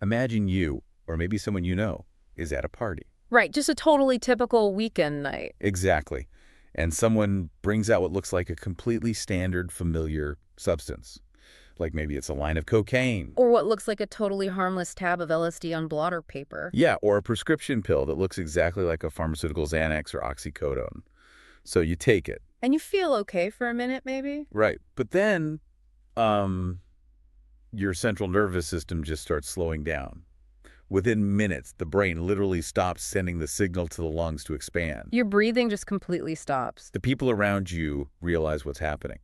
Imagine you, or maybe someone you know, is at a party. Right, just a totally typical weekend night. Exactly. And someone brings out what looks like a completely standard, familiar substance. Like maybe it's a line of cocaine. Or what looks like a totally harmless tab of LSD on blotter paper. Yeah, or a prescription pill that looks exactly like a pharmaceutical Xanax or oxycodone. So you take it. And you feel okay for a minute, maybe? Right. But then your central nervous system just starts slowing down. Within minutes, the brain literally stops sending the signal to the lungs to expand. Your breathing just completely stops. The people around you realize what's happening.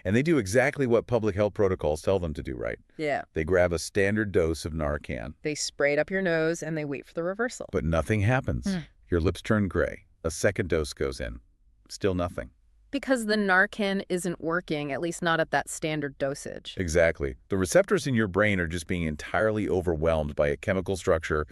And they do exactly what public health protocols tell them to do, right? Yeah. They grab a standard dose of Narcan. They spray it up your nose and they wait for the reversal. But nothing happens. Your lips turn gray. A second dose goes in. Still nothing. Because the Narcan isn't working, at least not at that standard dosage. Exactly. The receptors in your brain are just being entirely overwhelmed by a chemical structure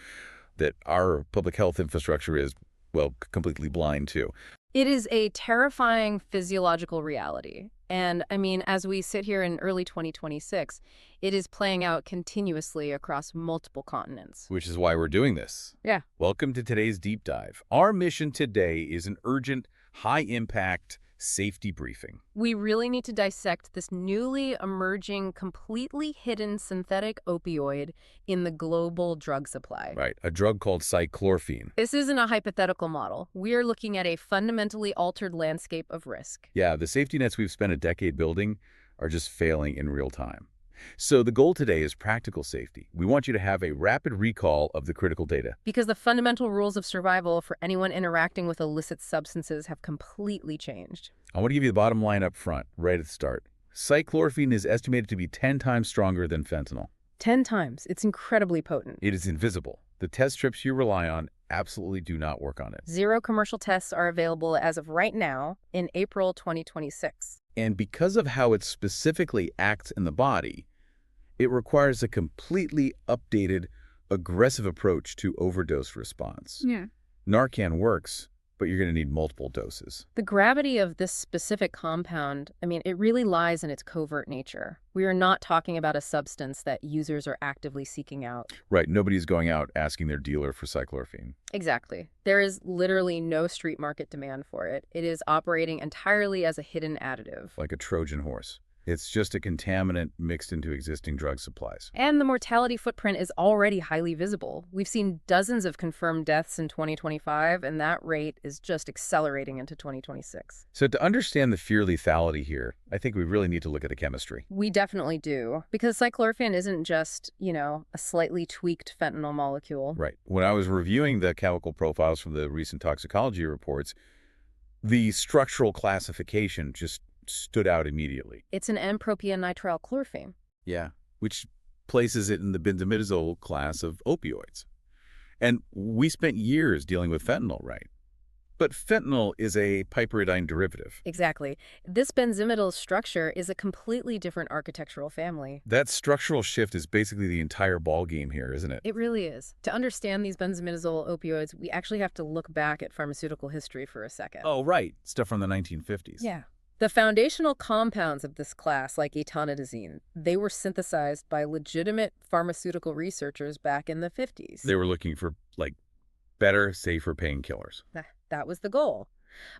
that our public health infrastructure is, well, completely blind to. It is a terrifying physiological reality. And, I mean, as we sit here in early 2026, it is playing out continuously across multiple continents. Which is why we're doing this. Yeah. Welcome to today's deep dive. Our mission today is an urgent, high-impact safety briefing. We really need to dissect this newly emerging, completely hidden synthetic opioid in the global drug supply. Right, a drug called cychlorphine. This isn't a hypothetical model. We are looking at a fundamentally altered landscape of risk. Yeah, the safety nets we've spent a decade building are just failing in real time. So the goal today is practical safety. We want you to have a rapid recall of the critical data. Because the fundamental rules of survival for anyone interacting with illicit substances have completely changed. I want to give you the bottom line up front, right at the start. Cychlorphine is estimated to be 10 times stronger than fentanyl. 10 times. It's incredibly potent. It is invisible. The test strips you rely on absolutely do not work on it. 0 commercial tests are available as of right now in April 2026. And because of how it specifically acts in the body, it requires a completely updated, aggressive approach to overdose response. Yeah. Narcan works, but you're going to need multiple doses. The gravity of this specific compound, I mean, it really lies in its covert nature. We are not talking about a substance that users are actively seeking out. Right. Nobody's going out asking their dealer for cychlorphine. Exactly. There is literally no street market demand for it. It is operating entirely as a hidden additive. Like a Trojan horse. It's just a contaminant mixed into existing drug supplies. And the mortality footprint is already highly visible. We've seen dozens of confirmed deaths in 2025, and that rate is just accelerating into 2026. So to understand the fear lethality here, I think we really need to look at the chemistry. We definitely do, because cyclorphine isn't just, a slightly tweaked fentanyl molecule. Right. When I was reviewing the chemical profiles from the recent toxicology reports, the structural classification just stood out immediately. It's an N-propionyl chlorphine. Yeah, which places it in the benzimidazole class of opioids. And we spent years dealing with fentanyl, right? But fentanyl is a piperidine derivative. Exactly. This benzimidazole structure is a completely different architectural family. That structural shift is basically the entire ballgame here, isn't it? It really is. To understand these benzimidazole opioids, we actually have to look back at pharmaceutical history for a second. Oh, right. Stuff from the 1950s. Yeah. The foundational compounds of this class, like etonidazine, they were synthesized by legitimate pharmaceutical researchers back in the 50s. They were looking for, better, safer painkillers. That was the goal.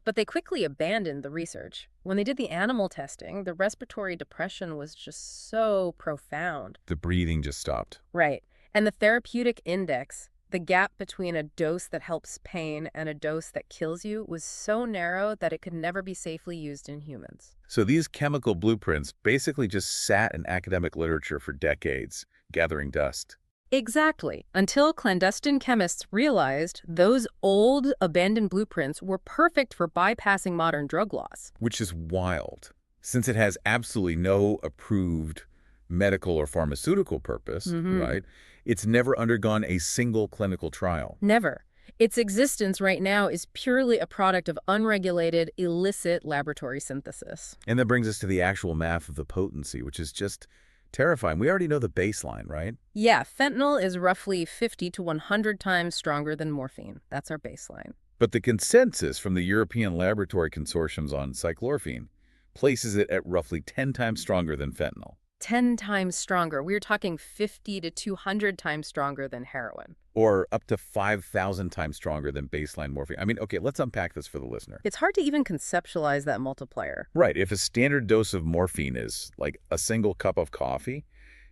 But they quickly abandoned the research. When they did the animal testing, the respiratory depression was just so profound. The breathing just stopped. Right. And the therapeutic index, the gap between a dose that helps pain and a dose that kills you, was so narrow that it could never be safely used in humans. So these chemical blueprints basically just sat in academic literature for decades, gathering dust. Exactly. Until clandestine chemists realized those old, abandoned blueprints were perfect for bypassing modern drug laws. Which is wild, since it has absolutely no approved medical or pharmaceutical purpose, right? It's never undergone a single clinical trial. Never. Its existence right now is purely a product of unregulated, illicit laboratory synthesis. And that brings us to the actual math of the potency, which is just terrifying. We already know the baseline, right? Yeah, fentanyl is roughly 50 to 100 times stronger than morphine. That's our baseline. But the consensus from the European laboratory consortiums on cychlorphine places it at roughly 10 times stronger than fentanyl. 10 times stronger. We're talking 50 to 200 times stronger than heroin. Or up to 5,000 times stronger than baseline morphine. I mean, okay, let's unpack this for the listener. It's hard to even conceptualize that multiplier. Right, if a standard dose of morphine is like a single cup of coffee,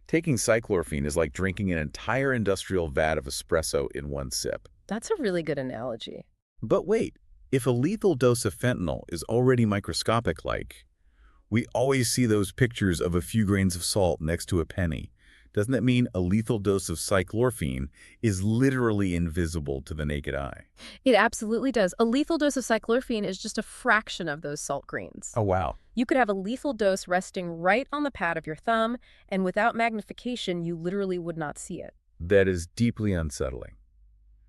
taking cyclorphine is like drinking an entire industrial vat of espresso in one sip. That's a really good analogy. But wait, if a lethal dose of fentanyl is already microscopic like, we always see those pictures of a few grains of salt next to a penny. Doesn't that mean a lethal dose of cyclorphine is literally invisible to the naked eye? It absolutely does. A lethal dose of cyclorphine is just a fraction of those salt grains. Oh, wow. You could have a lethal dose resting right on the pad of your thumb, and without magnification, you literally would not see it. That is deeply unsettling.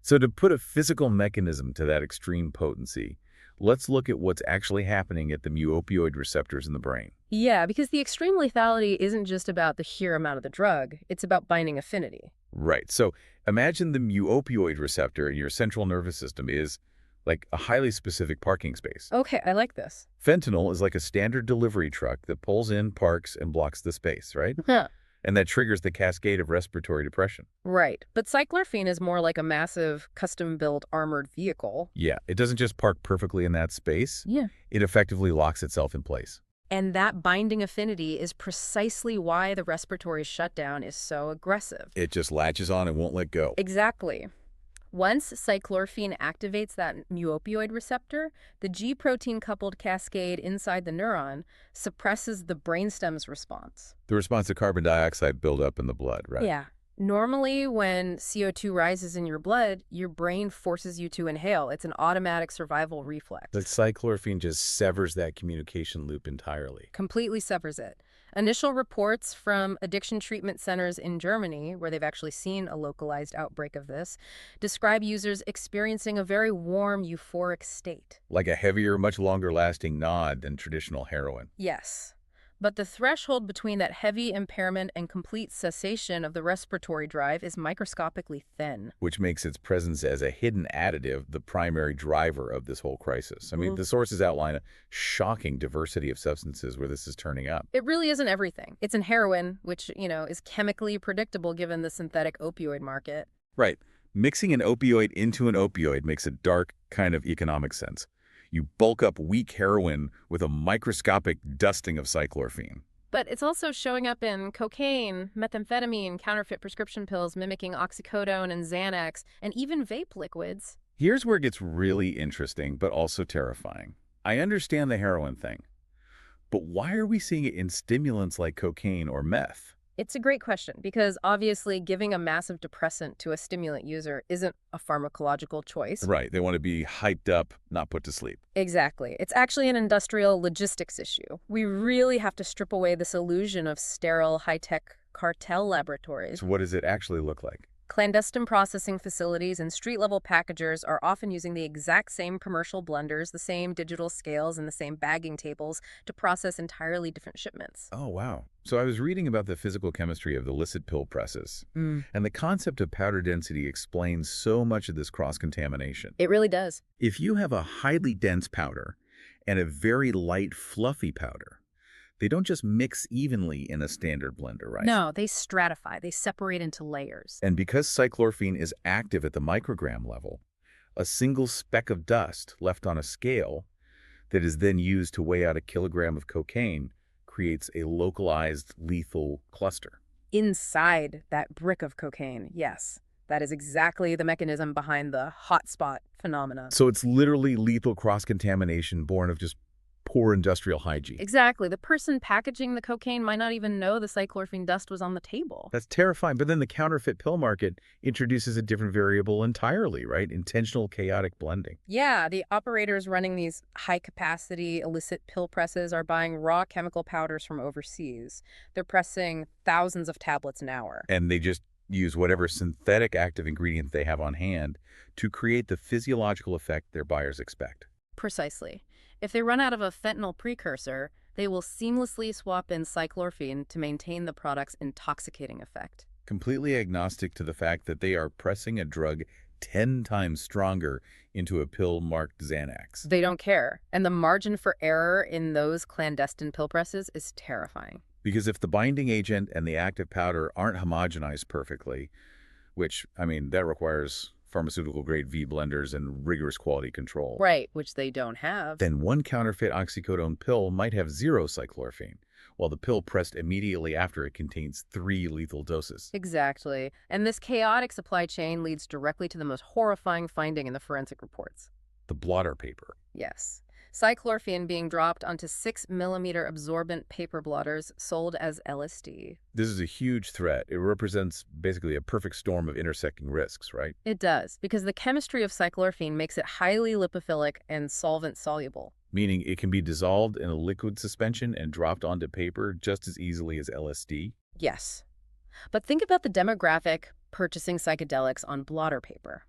So to put a physical mechanism to that extreme potency, let's look at what's actually happening at the mu-opioid receptors in the brain. Yeah, because the extreme lethality isn't just about the sheer amount of the drug, it's about binding affinity. Right. So imagine the mu-opioid receptor in your central nervous system is like a highly specific parking space. Okay, I like this. Fentanyl is like a standard delivery truck that pulls in, parks, and blocks the space, right? Huh. And that triggers the cascade of respiratory depression. Right, but cyclorphine is more like a massive, custom-built armored vehicle. Yeah, it doesn't just park perfectly in that space. Yeah. It effectively locks itself in place. And that binding affinity is precisely why the respiratory shutdown is so aggressive. It just latches on and won't let go. Exactly. Once cyclorphine activates that mu-opioid receptor, the G-protein-coupled cascade inside the neuron suppresses the brainstem's response. The response to carbon dioxide buildup in the blood, right? Yeah. Normally, when CO2 rises in your blood, your brain forces you to inhale. It's an automatic survival reflex. The cyclorphine just severs that communication loop entirely. Completely severs it. Initial reports from addiction treatment centers in Germany, where they've actually seen a localized outbreak of this, describe users experiencing a very warm, euphoric state. Like a heavier, much longer-lasting nod than traditional heroin. Yes. But the threshold between that heavy impairment and complete cessation of the respiratory drive is microscopically thin. Which makes its presence as a hidden additive the primary driver of this whole crisis. I mean, the sources outline a shocking diversity of substances where this is turning up. It really isn't everything. It's in heroin, which, is chemically predictable given the synthetic opioid market. Right. Mixing an opioid into an opioid makes a dark kind of economic sense. You bulk up weak heroin with a microscopic dusting of cyclorphine. But it's also showing up in cocaine, methamphetamine, counterfeit prescription pills mimicking oxycodone and Xanax, and even vape liquids. Here's where it gets really interesting, but also terrifying. I understand the heroin thing, but why are we seeing it in stimulants like cocaine or meth? It's a great question because obviously giving a massive depressant to a stimulant user isn't a pharmacological choice. Right. They want to be hyped up, not put to sleep. Exactly. It's actually an industrial logistics issue. We really have to strip away this illusion of sterile, high-tech cartel laboratories. So what does it actually look like? Clandestine processing facilities and street-level packagers are often using the exact same commercial blenders, the same digital scales, and the same bagging tables to process entirely different shipments. Oh, wow. So I was reading about the physical chemistry of the illicit pill presses, and the concept of powder density explains so much of this cross-contamination. It really does. If you have a highly dense powder and a very light, fluffy powder, they don't just mix evenly in a standard blender, right? No, they stratify. They separate into layers. And because cyclorphine is active at the microgram level, a single speck of dust left on a scale that is then used to weigh out a kilogram of cocaine creates a localized lethal cluster. Inside that brick of cocaine, yes. That is exactly the mechanism behind the hotspot phenomena. So it's literally lethal cross-contamination born of just poor industrial hygiene. Exactly. The person packaging the cocaine might not even know the cyclorphine dust was on the table. That's terrifying. But then the counterfeit pill market introduces a different variable entirely, right? Intentional chaotic blending. Yeah, the operators running these high-capacity illicit pill presses are buying raw chemical powders from overseas. They're pressing thousands of tablets an hour. And they just use whatever synthetic active ingredient they have on hand to create the physiological effect their buyers expect. Precisely. If they run out of a fentanyl precursor, they will seamlessly swap in cyclorphine to maintain the product's intoxicating effect. Completely agnostic to the fact that they are pressing a drug 10 times stronger into a pill marked Xanax. They don't care. And the margin for error in those clandestine pill presses is terrifying. Because if the binding agent and the active powder aren't homogenized perfectly, which, I mean, that requires pharmaceutical-grade V blenders and rigorous quality control, Right, which they don't have. then one counterfeit oxycodone pill might have 0 cyclorphine, while the pill pressed immediately after it contains 3 lethal doses. Exactly. And this chaotic supply chain leads directly to the most horrifying finding in the forensic reports. The blotter paper. Yes. Cyclorphine being dropped onto 6 mm absorbent paper blotters sold as LSD. This is a huge threat. It represents basically a perfect storm of intersecting risks, right? It does, because the chemistry of cyclorphine makes it highly lipophilic and solvent-soluble. Meaning it can be dissolved in a liquid suspension and dropped onto paper just as easily as LSD. Yes. But think about the demographic purchasing psychedelics on blotter paper.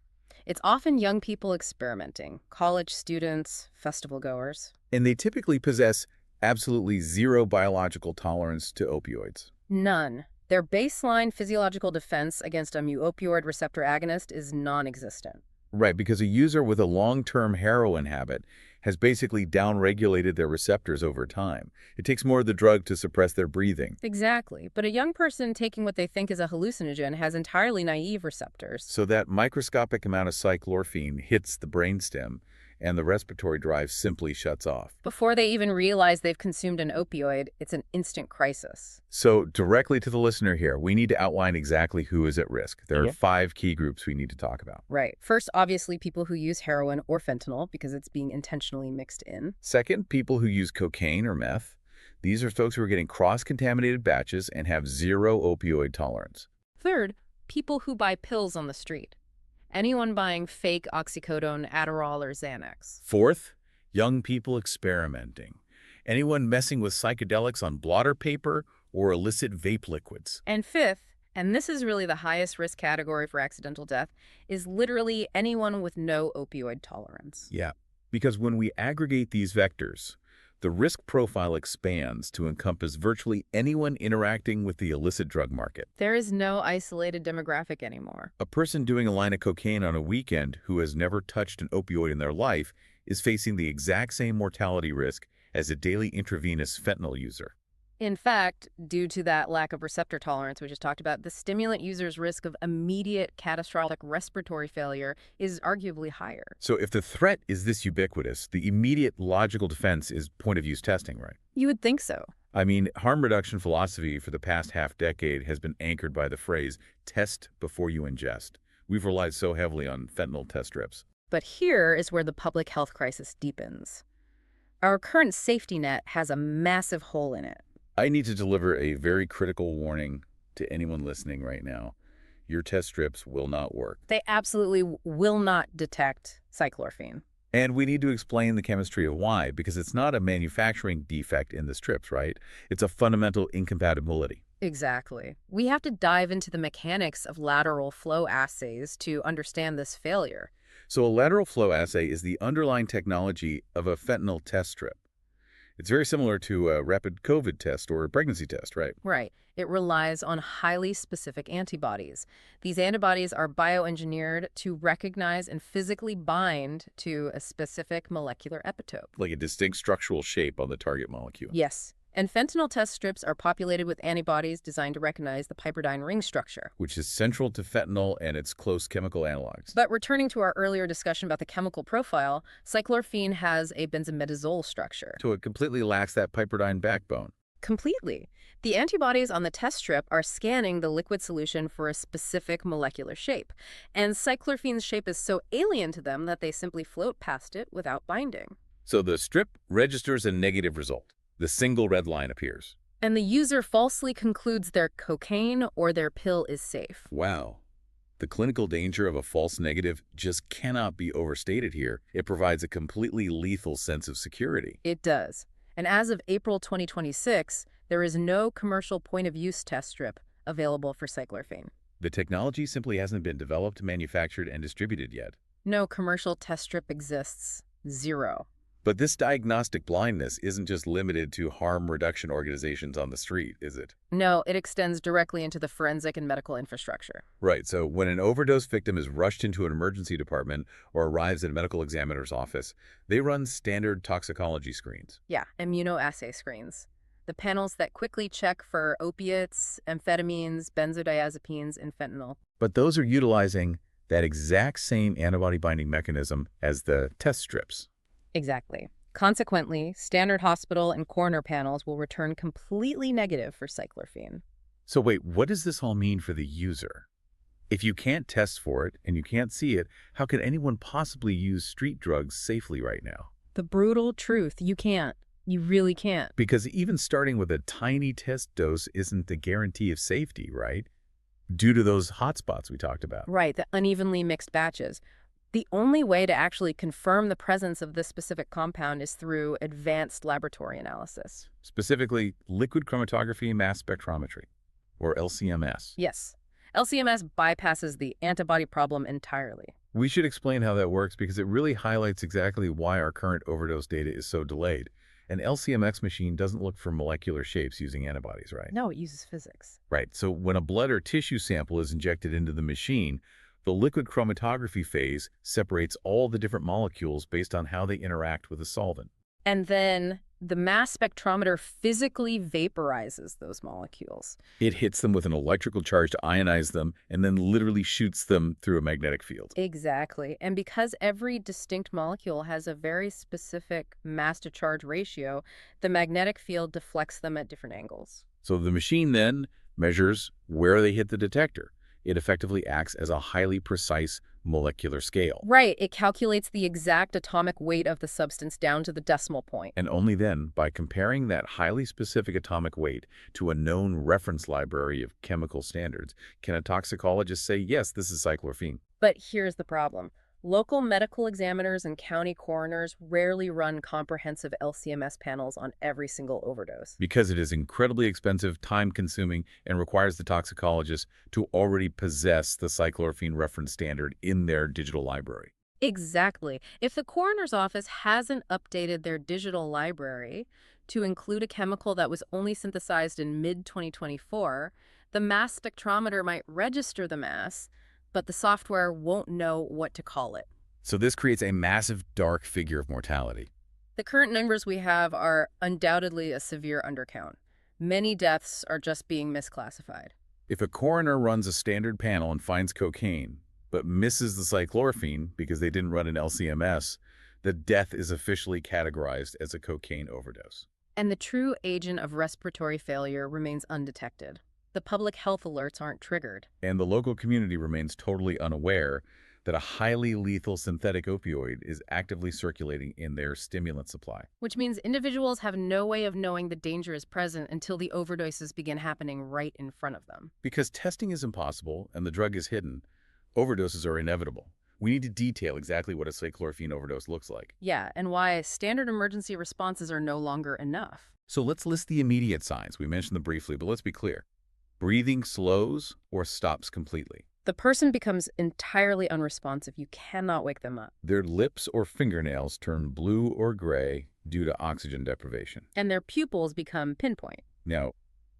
It's often young people experimenting, college students, festival goers. And they typically possess absolutely 0 biological tolerance to opioids. None. Their baseline physiological defense against a mu-opioid receptor agonist is non-existent. Right, because a user with a long-term heroin habit has basically downregulated their receptors over time. It takes more of the drug to suppress their breathing. Exactly. But a young person taking what they think is a hallucinogen has entirely naive receptors. So that microscopic amount of cyclorphine hits the brainstem, and the respiratory drive simply shuts off. Before they even realize they've consumed an opioid, it's an instant crisis. So directly to the listener here, we need to outline exactly who is at risk. There are 5 key groups we need to talk about. Right. First, obviously, people who use heroin or fentanyl because it's being intentionally mixed in. Second, people who use cocaine or meth. These are folks who are getting cross-contaminated batches and have 0 opioid tolerance. Third, people who buy pills on the street. Anyone buying fake oxycodone, Adderall, or Xanax. Fourth, young people experimenting. Anyone messing with psychedelics on blotter paper or illicit vape liquids. And fifth, and this is really the highest risk category for accidental death, is literally anyone with no opioid tolerance. Yeah, because when we aggregate these vectors, the risk profile expands to encompass virtually anyone interacting with the illicit drug market. There is no isolated demographic anymore. A person doing a line of cocaine on a weekend who has never touched an opioid in their life is facing the exact same mortality risk as a daily intravenous fentanyl user. In fact, due to that lack of receptor tolerance we just talked about, the stimulant user's risk of immediate catastrophic respiratory failure is arguably higher. So if the threat is this ubiquitous, the immediate logical defense is point-of-use testing, right? You would think so. I mean, harm reduction philosophy for the past half-decade has been anchored by the phrase, test before you ingest. We've relied so heavily on fentanyl test strips. But here is where the public health crisis deepens. Our current safety net has a massive hole in it. I need to deliver a very critical warning to anyone listening right now. Your test strips will not work. They absolutely will not detect cyclorphine. And we need to explain the chemistry of why, because it's not a manufacturing defect in the strips, right? It's a fundamental incompatibility. Exactly. We have to dive into the mechanics of lateral flow assays to understand this failure. So a lateral flow assay is the underlying technology of a fentanyl test strip. It's very similar to a rapid COVID test or a pregnancy test, right? Right. It relies on highly specific antibodies. These antibodies are bioengineered to recognize and physically bind to a specific molecular epitope. Like a distinct structural shape on the target molecule. Yes. And fentanyl test strips are populated with antibodies designed to recognize the piperidine ring structure, which is central to fentanyl and its close chemical analogs. But returning to our earlier discussion about the chemical profile, cyclorphine has a benzimidazole structure. So it completely lacks that piperidine backbone. Completely. The antibodies on the test strip are scanning the liquid solution for a specific molecular shape, and cyclorphine's shape is so alien to them that they simply float past it without binding. So the strip registers a negative result. The single red line appears. And the user falsely concludes their cocaine or their pill is safe. Wow. The clinical danger of a false negative just cannot be overstated here. It provides a completely lethal sense of security. It does. And as of April 2026, there is no commercial point-of-use test strip available for cyclorphine. The technology simply hasn't been developed, manufactured, and distributed yet. No commercial test strip exists. Zero. But this diagnostic blindness isn't just limited to harm reduction organizations on the street, is it? No, it extends directly into the forensic and medical infrastructure. Right, so when an overdose victim is rushed into an emergency department or arrives at a medical examiner's office, they run standard toxicology screens. Yeah, immunoassay screens. the panels that quickly check for opiates, amphetamines, benzodiazepines, and fentanyl. But those are utilizing that exact same antibody-binding mechanism as the test strips. Exactly. Consequently, standard hospital and coroner panels will return completely negative for cyclorphine. So wait, what does this all mean for the user? If you can't test for it and you can't see it, how could anyone possibly use street drugs safely right now? The brutal truth, you can't. You really can't. Because even starting with a tiny test dose isn't a guarantee of safety, right? Due to those hotspots we talked about. Right, the unevenly mixed batches. The only way to actually confirm the presence of this specific compound is through advanced laboratory analysis. Specifically, liquid chromatography mass spectrometry, or LCMS. Yes. LCMS bypasses the antibody problem entirely. We should explain how that works because it really highlights exactly why our current overdose data is so delayed. An LCMS machine doesn't look for molecular shapes using antibodies, right? No, it uses physics. Right. So when a blood or tissue sample is injected into the machine, the liquid chromatography phase separates all the different molecules based on how they interact with the solvent. And then the mass spectrometer physically vaporizes those molecules. It hits them with an electrical charge to ionize them and then literally shoots them through a magnetic field. Exactly. And because every distinct molecule has a very specific mass-to-charge ratio, the magnetic field deflects them at different angles. So the machine then measures where they hit the detector. It effectively acts as a highly precise molecular scale. Right. It calculates the exact atomic weight of the substance down to the decimal point. And only then, by comparing that highly specific atomic weight to a known reference library of chemical standards, can a toxicologist say, yes, this is cyclorphine. But here's the problem. Local medical examiners and county coroners rarely run comprehensive LCMS panels on every single overdose. Because it is incredibly expensive, time-consuming, and requires the toxicologist to already possess the cyclorphine reference standard in their digital library. Exactly. If the coroner's office hasn't updated their digital library to include a chemical that was only synthesized in mid-2024, the mass spectrometer might register the mass, but the software won't know what to call it. So this creates a massive dark figure of mortality. The current numbers we have are undoubtedly a severe undercount. Many deaths are just being misclassified. If a coroner runs a standard panel and finds cocaine, but misses the cyclorphine because they didn't run an LCMS, the death is officially categorized as a cocaine overdose. And the true agent of respiratory failure remains undetected. The public health alerts aren't triggered. And the local community remains totally unaware that a highly lethal synthetic opioid is actively circulating in their stimulant supply. Which means individuals have no way of knowing the danger is present until the overdoses begin happening right in front of them. Because testing is impossible and the drug is hidden, overdoses are inevitable. We need to detail exactly what a cyclorphine overdose looks like. Yeah, and why standard emergency responses are no longer enough. So let's list the immediate signs. We mentioned them briefly, but let's be clear. Breathing slows or stops completely. The person becomes entirely unresponsive. You cannot wake them up. Their lips or fingernails turn blue or gray due to oxygen deprivation. And their pupils become pinpoint. Now,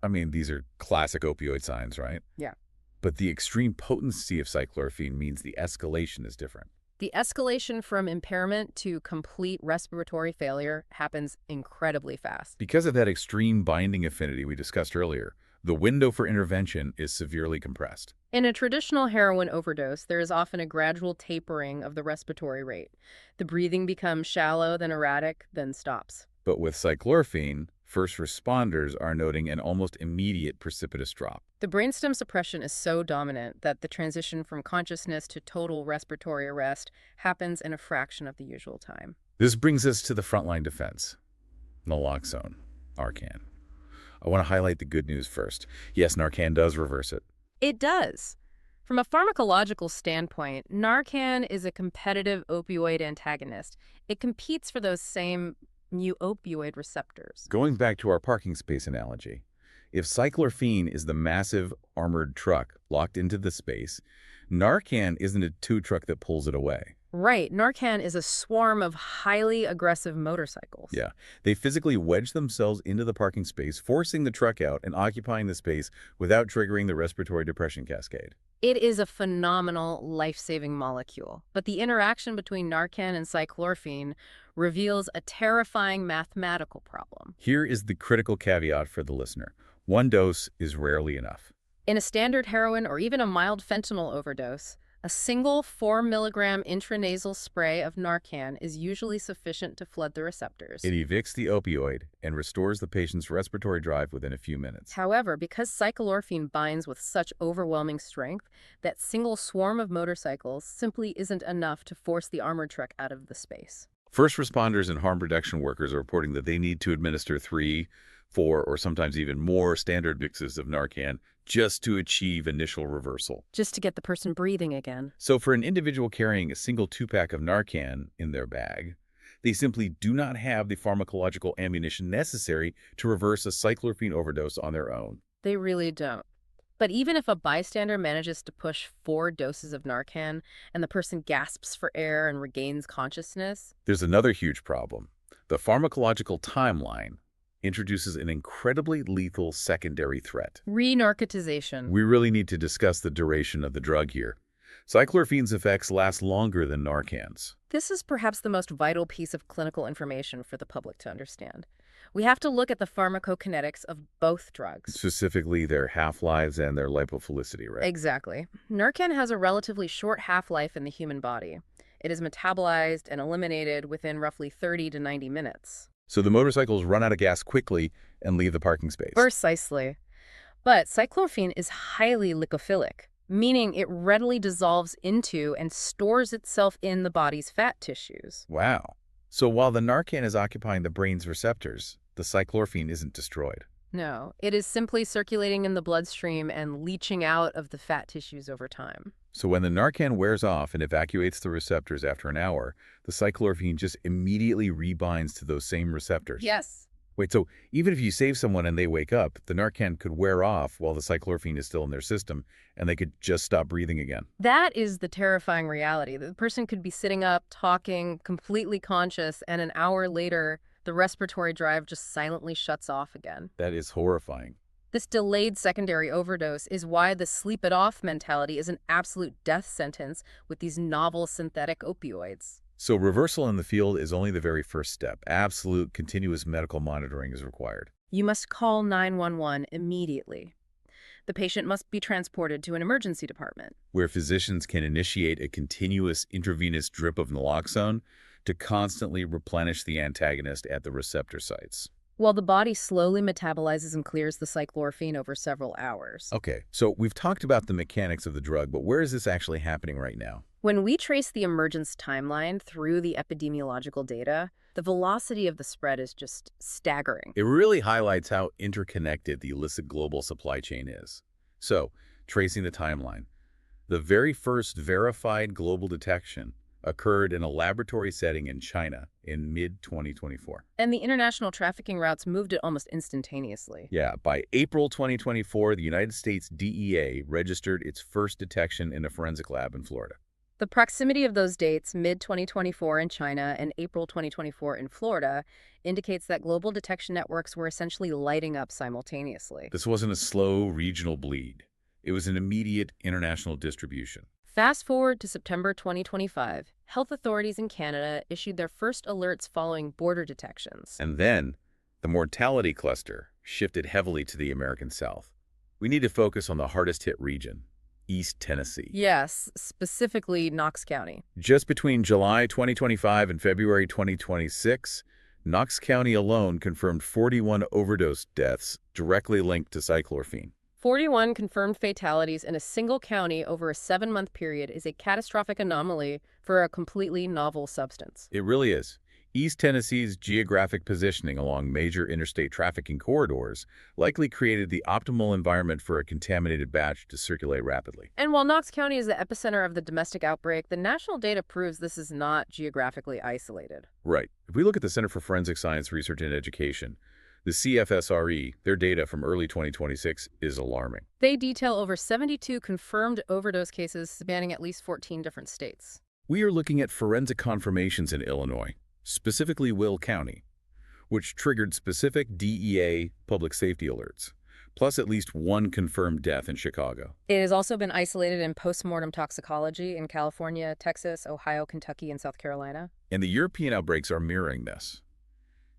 these are classic opioid signs, right? Yeah. But the extreme potency of cyclorphine means the escalation is different. The escalation from impairment to complete respiratory failure happens incredibly fast. Because of that extreme binding affinity we discussed earlier, the window for intervention is severely compressed. In a traditional heroin overdose, there is often a gradual tapering of the respiratory rate. The breathing becomes shallow, then erratic, then stops. But with cyclorphine, first responders are noting an almost immediate precipitous drop. The brainstem suppression is so dominant that the transition from consciousness to total respiratory arrest happens in a fraction of the usual time. This brings us to the frontline defense, naloxone, Narcan. I want to highlight the good news first. Yes, Narcan does reverse it. It does. From a pharmacological standpoint, Narcan is a competitive opioid antagonist. It competes for those same mu opioid receptors. Going back to our parking space analogy, if cyclorphine is the massive armored truck locked into the space, Narcan isn't a tow truck that pulls it away. Right, Narcan is a swarm of highly aggressive motorcycles. Yeah, they physically wedge themselves into the parking space, forcing the truck out and occupying the space without triggering the respiratory depression cascade. It is a phenomenal, life-saving molecule, but the interaction between Narcan and cyclorphine reveals a terrifying mathematical problem. Here is the critical caveat for the listener. One dose is rarely enough. In a standard heroin or even a mild fentanyl overdose, a single 4 milligram intranasal spray of Narcan is usually sufficient to flood the receptors. It evicts the opioid and restores the patient's respiratory drive within a few minutes. However, because cyclorphine binds with such overwhelming strength, that single swarm of motorcycles simply isn't enough to force the armored truck out of the space. First responders and harm reduction workers are reporting that they need to administer 3, 4, or sometimes even more standard mixes of Narcan just to achieve initial reversal. Just to get the person breathing again. So for an individual carrying a single 2-pack of Narcan in their bag, they simply do not have the pharmacological ammunition necessary to reverse a cyclorphine overdose on their own. They really don't. But even if a bystander manages to push 4 doses of Narcan and the person gasps for air and regains consciousness, There's another huge problem. The pharmacological timeline introduces an incredibly lethal secondary threat. re-narcotization. We really need to discuss the duration of the drug here. Cyclorphine's effects last longer than Narcan's. This is perhaps the most vital piece of clinical information for the public to understand. We have to look at the pharmacokinetics of both drugs. Specifically, their half-lives and their lipophilicity, right? Exactly. Narcan has a relatively short half-life in the human body. It is metabolized and eliminated within roughly 30 to 90 minutes. So the motorcycles run out of gas quickly and leave the parking space. Precisely. But cyclorphine is highly lipophilic, meaning it readily dissolves into and stores itself in the body's fat tissues. Wow. So while the Narcan is occupying the brain's receptors, the cyclorphine isn't destroyed. No, it is simply circulating in the bloodstream and leaching out of the fat tissues over time. So when the Narcan wears off and evacuates the receptors after an hour, the cyclorphine just immediately rebinds to those same receptors. Yes. Wait, so even if you save someone and they wake up, the Narcan could wear off while the cyclorphine is still in their system, and they could just stop breathing again. That is the terrifying reality. The person could be sitting up, talking, completely conscious, and an hour later, the respiratory drive just silently shuts off again. That is horrifying. This delayed secondary overdose is why the sleep it off mentality is an absolute death sentence with these novel synthetic opioids. So reversal in the field is only the very first step. Absolute continuous medical monitoring is required. You must call 911 immediately. The patient must be transported to an emergency department, Where physicians can initiate a continuous intravenous drip of naloxone to constantly replenish the antagonist at the receptor sites. while the body slowly metabolizes and clears the cyclorphine over several hours. Okay, so we've talked about the mechanics of the drug, but where is this actually happening right now? When we trace the emergence timeline through the epidemiological data, the velocity of the spread is just staggering. It really highlights how interconnected the illicit global supply chain is. So, tracing the timeline. The very first verified global detection occurred in a laboratory setting in China in mid-2024. And the international trafficking routes moved it almost instantaneously. Yeah, by April 2024, the United States DEA registered its first detection in a forensic lab in Florida. The proximity of those dates, mid-2024 in China and April 2024 in Florida, indicates that global detection networks were essentially lighting up simultaneously. This wasn't a slow regional bleed. It was an immediate international distribution. Fast forward to September 2025, health authorities in Canada issued their first alerts following border detections. And then, the mortality cluster shifted heavily to the American South. We need to focus on the hardest-hit region, East Tennessee. Yes, specifically Knox County. Just between July 2025 and February 2026, Knox County alone confirmed 41 overdose deaths directly linked to cyclorphine. 41 confirmed fatalities in a single county over a 7-month period is a catastrophic anomaly for a completely novel substance. It really is. East Tennessee's geographic positioning along major interstate trafficking corridors likely created the optimal environment for a contaminated batch to circulate rapidly. And while Knox County is the epicenter of the domestic outbreak, the national data proves this is not geographically isolated. Right. If we look at the Center for Forensic Science Research and Education, the CFSRE, their data from early 2026 is alarming. They detail over 72 confirmed overdose cases spanning at least 14 different states. We are looking at forensic confirmations in Illinois, specifically Will County, which triggered specific DEA public safety alerts, plus at least one confirmed death in Chicago. It has also been isolated in postmortem toxicology in California, Texas, Ohio, Kentucky, and South Carolina. And the European outbreaks are mirroring this.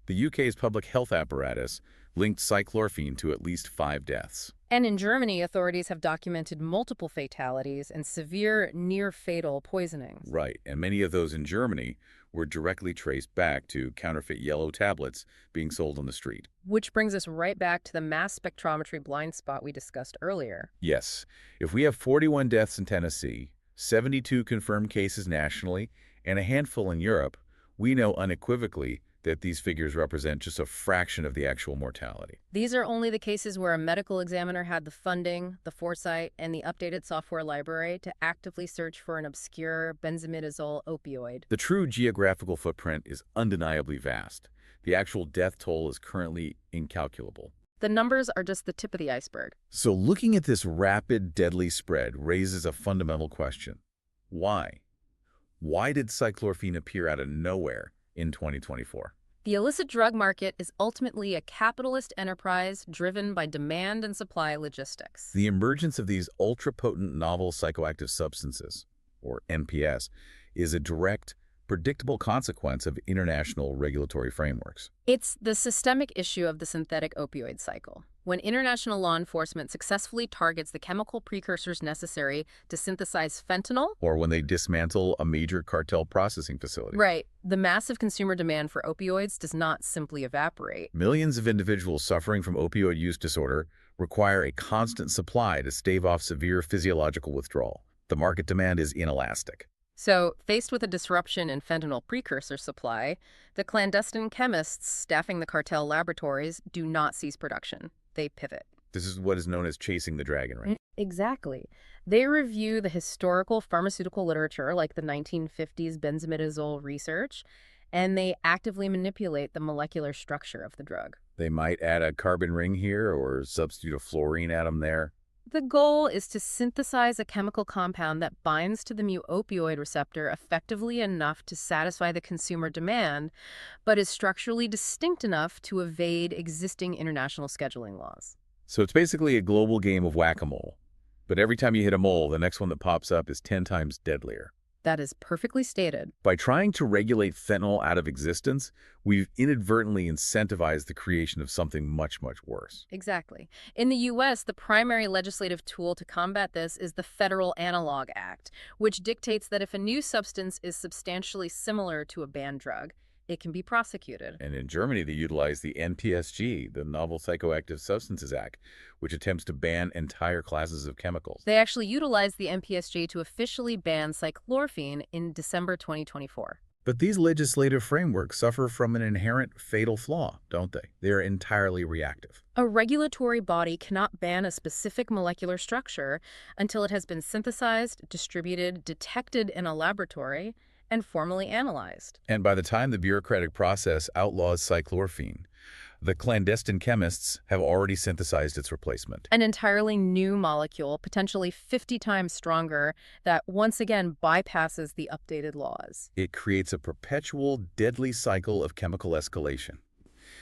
The UK's public health apparatus linked cychlorphine to at least 5 deaths. And in Germany, authorities have documented multiple fatalities and severe near-fatal poisonings. Right, and many of those in Germany were directly traced back to counterfeit yellow tablets being sold on the street. Which brings us right back to the mass spectrometry blind spot we discussed earlier. Yes, if we have 41 deaths in Tennessee, 72 confirmed cases nationally, and a handful in Europe, we know unequivocally that these figures represent just a fraction of the actual mortality. These are only the cases where a medical examiner had the funding, the foresight, and the updated software library to actively search for an obscure benzimidazole opioid. The true geographical footprint is undeniably vast. The actual death toll is currently incalculable. The numbers are just the tip of the iceberg. So looking at this rapid, deadly spread raises a fundamental question. Why? Why did cychlorphine appear out of nowhere in 2024? The illicit drug market is ultimately a capitalist enterprise driven by demand and supply logistics. The emergence of these ultra-potent novel psychoactive substances, or NPS, is a direct, predictable consequence of international regulatory frameworks. It's the systemic issue of the synthetic opioid cycle. When international law enforcement successfully targets the chemical precursors necessary to synthesize fentanyl, Or when they dismantle a major cartel processing facility. right, the massive consumer demand for opioids does not simply evaporate. Millions of individuals suffering from opioid use disorder require a constant supply to stave off severe physiological withdrawal. The market demand is inelastic. So, faced with a disruption in fentanyl precursor supply, the clandestine chemists staffing the cartel laboratories do not cease production. They pivot. This is what is known as chasing the dragon, right? Exactly. They review the historical pharmaceutical literature, like the 1950s benzimidazole research, and they actively manipulate the molecular structure of the drug. They might add a carbon ring here or substitute a fluorine atom there. The goal is to synthesize a chemical compound that binds to the mu-opioid receptor effectively enough to satisfy the consumer demand, but is structurally distinct enough to evade existing international scheduling laws. So it's basically a global game of whack-a-mole. But every time you hit a mole, the next one that pops up is 10 times deadlier. That is perfectly stated. By trying to regulate fentanyl out of existence, we've inadvertently incentivized the creation of something much, much worse. Exactly. In the U.S., the primary legislative tool to combat this is the Federal Analog Act, which dictates that if a new substance is substantially similar to a banned drug, it can be prosecuted. And in Germany, they utilize the NPSG, the Novel Psychoactive Substances Act, which attempts to ban entire classes of chemicals. They actually utilized the NPSG to officially ban cychlorphine in December 2024. But these legislative frameworks suffer from an inherent fatal flaw, don't they? They are entirely reactive. A regulatory body cannot ban a specific molecular structure until it has been synthesized, distributed, detected in a laboratory, and formally analyzed. And by the time the bureaucratic process outlaws cychlorphine, the clandestine chemists have already synthesized its replacement. An entirely new molecule, potentially 50 times stronger, that once again bypasses the updated laws. It creates a perpetual, deadly cycle of chemical escalation.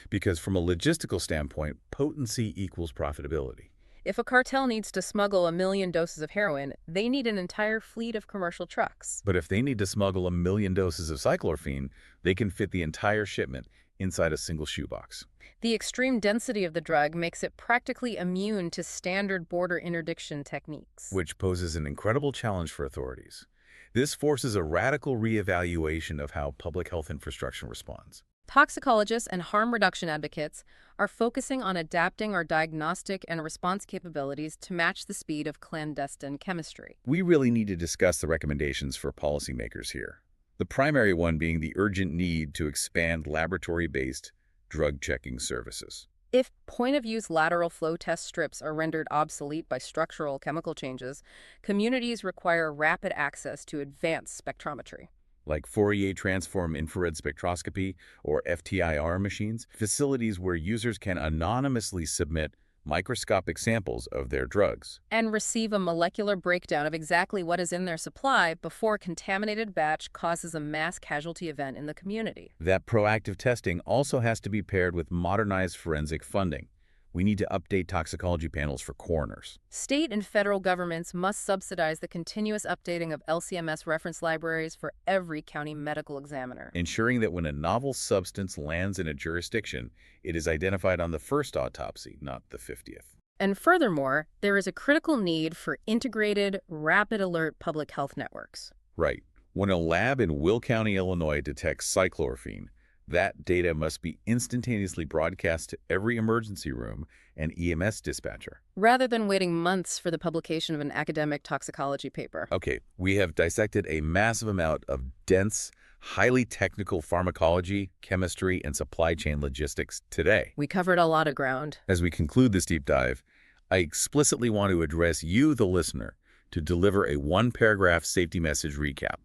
Because from a logistical standpoint, potency equals profitability. If a cartel needs to smuggle 1 million doses of heroin, they need an entire fleet of commercial trucks. But if they need to smuggle 1 million doses of cychlorphine, they can fit the entire shipment inside a single shoebox. The extreme density of the drug makes it practically immune to standard border interdiction techniques. Which poses an incredible challenge for authorities. This forces a radical reevaluation of how public health infrastructure responds. Toxicologists and harm reduction advocates are focusing on adapting our diagnostic and response capabilities to match the speed of clandestine chemistry. We really need to discuss the recommendations for policymakers here. The primary one being the urgent need to expand laboratory-based drug checking services. If point-of-use lateral flow test strips are rendered obsolete by structural chemical changes, communities require rapid access to advanced spectrometry. Like Fourier transform infrared spectroscopy or FTIR machines, facilities where users can anonymously submit microscopic samples of their drugs. And receive a molecular breakdown of exactly what is in their supply before a contaminated batch causes a mass casualty event in the community. That proactive testing also has to be paired with modernized forensic funding. We need to update toxicology panels for coroners. State and federal governments must subsidize the continuous updating of LCMS reference libraries for every county medical examiner. Ensuring that when a novel substance lands in a jurisdiction, it is identified on the first autopsy, not the 50th. And furthermore, there is a critical need for integrated, rapid alert public health networks. Right. When a lab in Will County, Illinois detects cychlorphine, that data must be instantaneously broadcast to every emergency room and EMS dispatcher. Rather than waiting months for the publication of an academic toxicology paper. Okay, we have dissected a massive amount of dense, highly technical pharmacology, chemistry, and supply chain logistics today. We covered a lot of ground. As we conclude this deep dive, I explicitly want to address you, the listener, to deliver a one-paragraph safety message recap.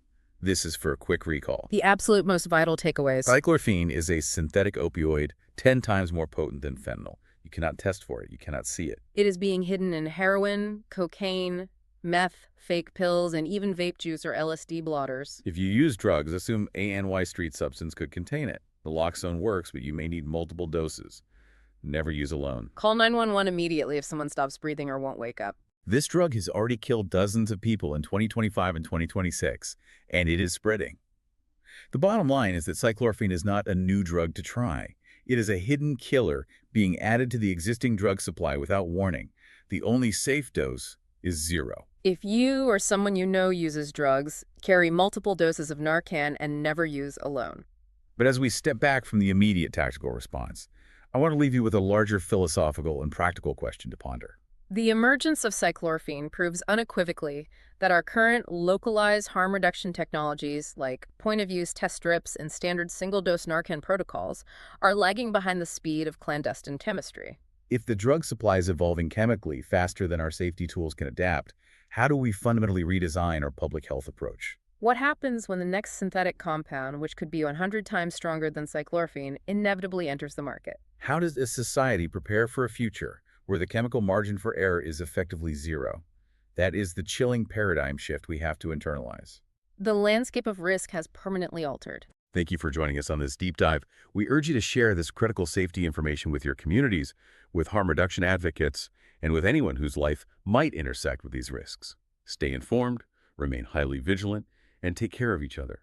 This is for a quick recall. The absolute most vital takeaways. Cyclorphine is a synthetic opioid 10 times more potent than fentanyl. You cannot test for it. You cannot see it. It is being hidden in heroin, cocaine, meth, fake pills, and even vape juice or LSD blotters. If you use drugs, assume ANY street substance could contain it. Naloxone works, but you may need multiple doses. Never use alone. Call 911 immediately if someone stops breathing or won't wake up. This drug has already killed dozens of people in 2025 and 2026, and it is spreading. The bottom line is that cyclorphine is not a new drug to try. It is a hidden killer being added to the existing drug supply without warning. The only safe dose is 0. If you or someone you know uses drugs, carry multiple doses of Narcan and never use alone. But as we step back from the immediate tactical response, I want to leave you with a larger philosophical and practical question to ponder. The emergence of cychlorphine proves unequivocally that our current localized harm reduction technologies like point-of-use test strips and standard single-dose Narcan protocols are lagging behind the speed of clandestine chemistry. If the drug supply is evolving chemically faster than our safety tools can adapt, how do we fundamentally redesign our public health approach? What happens when the next synthetic compound, which could be 100 times stronger than cychlorphine, inevitably enters the market? How does a society prepare for a future where the chemical margin for error is effectively 0? That is the chilling paradigm shift we have to internalize. The landscape of risk has permanently altered. Thank you for joining us on this deep dive. We urge you to share this critical safety information with your communities, with harm reduction advocates, and with anyone whose life might intersect with these risks. Stay informed, remain highly vigilant, and take care of each other.